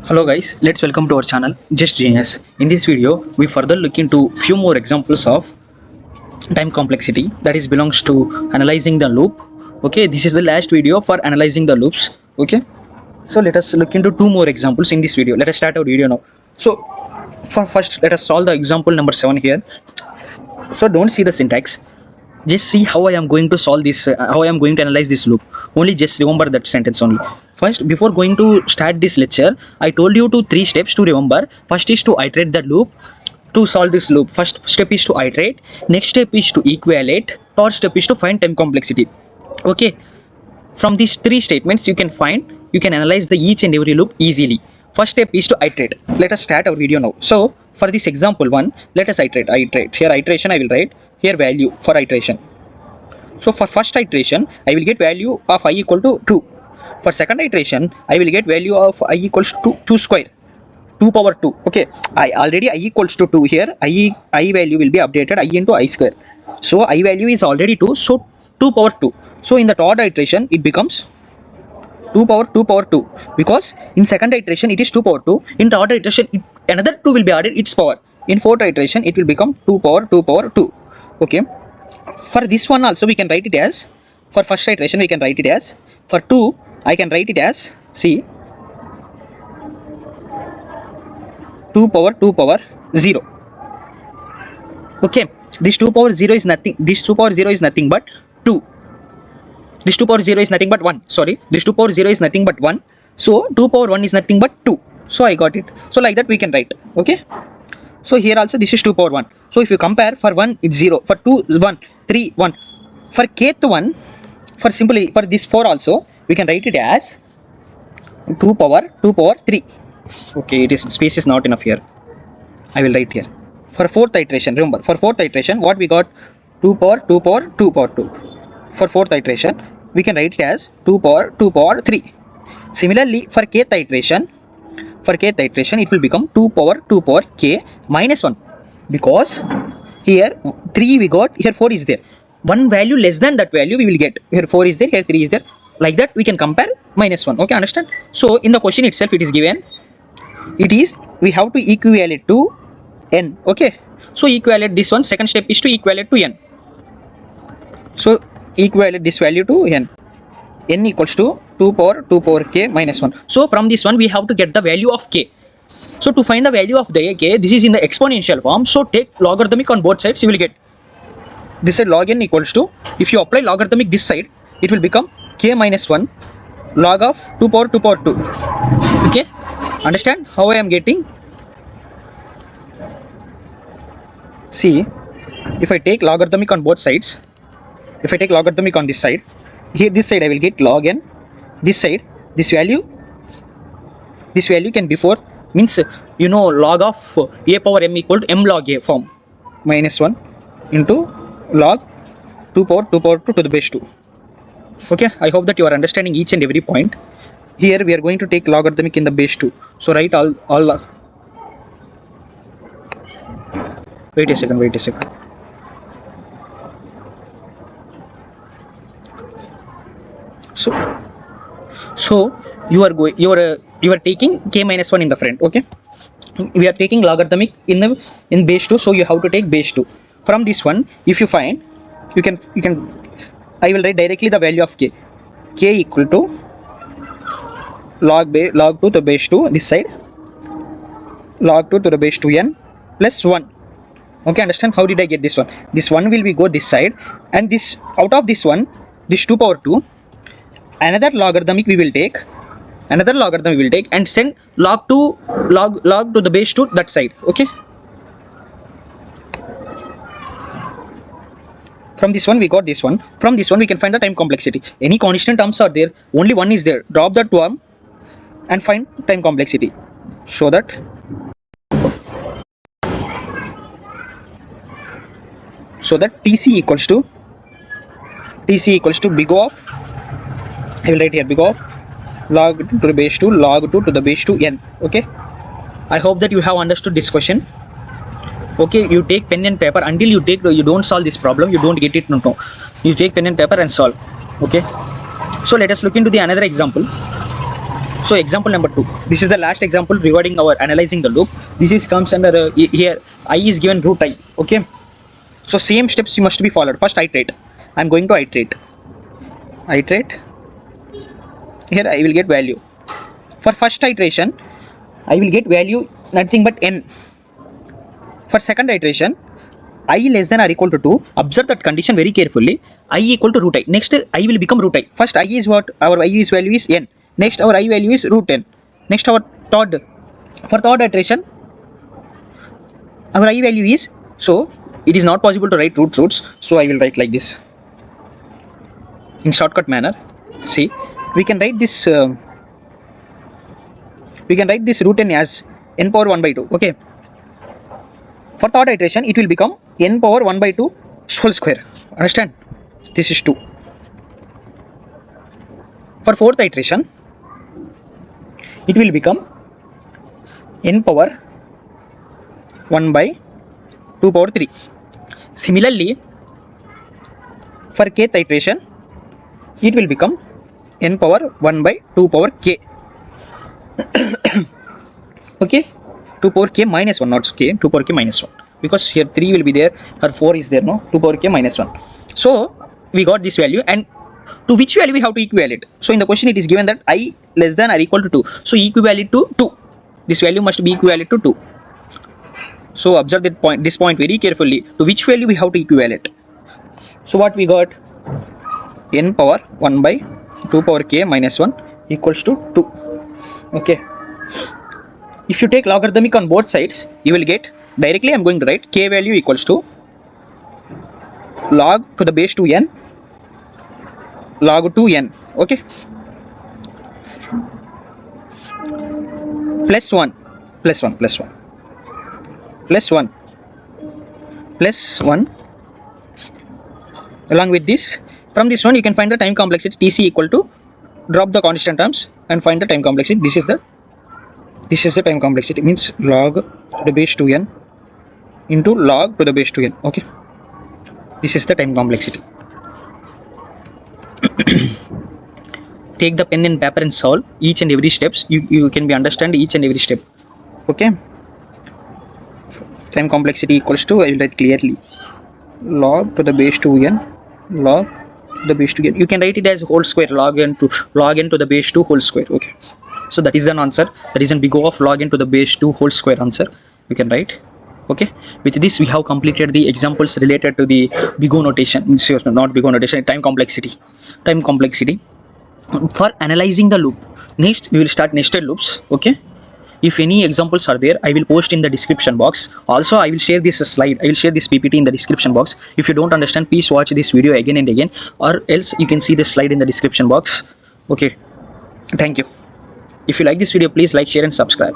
Hello guys, let's welcome to our channel Just Genius. In this video, we further look into few more examples of time complexity that is belongs to analyzing the loop. Okay, this is the last video for analyzing the loops. Okay, so let us look into two more examples in this video. Let us start our video now. So for first, let us solve the example number 7 here. So don't see the syntax, just see how I am going to solve this, how I am going to analyze this loop. Only just remember that sentence only. First, before going to start this lecture, I told you to 3 steps to remember. First is to iterate the loop. To solve this loop, first step is to iterate, next step is to evaluate, third step is to find time complexity. Okay, from these 3 statements you can analyze the each and every loop easily. First step is to iterate. Let us start our video now. So for this example 1, let us iterate. Here iteration I will write, here value for iteration. So for first iteration I will get value of I equal to 2. For second iteration I will get value of I equals to 2 square, 2 power 2. Okay, I already I equals to 2. Here I value will be updated I into I square. So I value is already 2, so 2 power 2. So in the third iteration it becomes 2 power 2, because in second iteration it is 2 power 2. In third iteration another 2 will be added its power. In fourth iteration it will become 2 power 2. Okay, for this one also we can write it as, for first iteration we can write it as, for 2 I can write it as, see, 2 power 0. Okay, this 2 power 0 is nothing, this 2 power 0 is nothing but 2. This 2 power 0 is nothing but 1. Sorry, this 2 power 0 is nothing but 1. So 2 power 1 is nothing but 2. So I got it. So like that we can write. Okay, so here also this is 2 power 1. So if you compare, for 1 it's 0, for 2 is 1, 3 1. For kth one, for simply for this 4 also we can write it as 2 power 3. Okay, it is, space is not enough here, I will write here. For fourth iteration, remember, for fourth iteration what we got, 2 power 2. For fourth iteration we can write it as 2 power 3. Similarly for kth iteration, it will become 2 power k minus 1, because here 3 we got, here 4 is there, one value less than that value we will get. Here 4 is there, here 3 is there, like that we can compare minus 1. Okay, understand? So in the question itself it is given, it is, we have to equivalent to n. Okay, so equivalent this one, second step is to equivalent to n. So equivalent this value to n equals to 2 power k minus 1. So from this one we have to get the value of k. So to find the value of the k, this is in the exponential form, so take logarithmic on both sides, you will get this side log n equals to, if you apply logarithmic this side it will become k minus 1 log of 2 power 2. Okay, understand how I am getting? See, if I take logarithmic on both sides, if I take logarithmic on this side, here this side I will get log n, this side this value can before, means you know, log of a power m equal to m log a form, minus 1 into log 2 power 2 to the base 2. Okay, I hope that you are understanding each and every point. Here we are going to take logarithmic in the base 2, so write all wait a second. So you are taking k minus 1 in the front. Okay, we are taking logarithmic in base 2, so you have to take base 2. From this one, if you find, you can I will write directly the value of k equal to log 2 to the base 2, this side log 2 to the base 2n plus 1. Okay, understand? How did I get this one? This one will be go this side, and this, out of this one, this 2 power 2, another logarithmic we will take, and send log to the base 2 that side. Okay, from this one we got this one. From this one we can find the time complexity. Any constant terms are there, only one is there, drop that term and find time complexity. So that TC equals to big O of, I will write here, big O of log 2 to the base 2 log 2 to the base 2 n. Okay, I hope that you have understood this question. Okay, you take pen and paper, until you don't solve this problem, you don't get it. No, you take pen and paper and solve. Okay, so let us look into the another example. So example number 2. This is the last example regarding our analyzing the loop. This is comes under here I is given root I. Okay. So same steps must be followed. First iterate. I'm going to iterate. Iterate. Here I will get value. For first iteration, I will get value nothing but n. For second iteration, I less than or equal to 2. Observe that condition very carefully. I equal to root I. Next I will become root I. First I is what? Our I is value is n. Next our I value is root n. Next our third. For third iteration, our I value is, so it is not possible to write roots. So I will write like this in shortcut manner. See, we can write this. We can write this root n as n power 1 by 2. Okay. For third iteration, it will become n power 1 by 2 whole square. Understand? This is 2. For fourth iteration, it will become n power 1 by 2 power 3. Similarly, for kth iteration, it will become n power 1 by 2 power k. Okay. 2 power k minus 1, not k, 2 power k minus 1, because here 3 will be there, or 4 is there, no, 2 power k minus 1. So we got this value, and to which value we have to equivalent. So in the question it is given that I less than or equal to 2. So equivalent to 2. This value must be equivalent to 2. So observe that point, this point very carefully. To which value we have to equivalent. So what we got? N power 1 by 2 power k minus 1 equals to 2. Okay. If you take logarithmic on both sides, you will get directly. I'm going to write k value equals to log to the base 2n log 2n. Okay. Plus 1 plus 1 plus 1 plus 1 plus 1. Along with this, from this one you can find the time complexity Tc equal to, drop the constant terms and find the time complexity. This is the time complexity, means log to the base 2n into log to the base 2n. Okay, this is the time complexity. Take the pen and paper and solve each and every steps. You can be understand each and every step. Okay, time complexity equals to, I will write clearly, log to the base 2n log to the base 2n. You can write it as whole square, log n to the base 2 whole square. Okay, so that is an answer. That is an big O of log n to the base 2 whole square answer you can write. Okay, with this we have completed the examples related to the big O notation, not big O notation, time complexity. For analyzing the loop, next we will start nested loops. Okay, if any examples are there, I will post in the description box. Also I will share this slide, I will share this PPT in the description box. If you don't understand, please watch this video again and again, or else you can see the slide in the description box. Okay, thank you. If you like this video, please like, share and subscribe.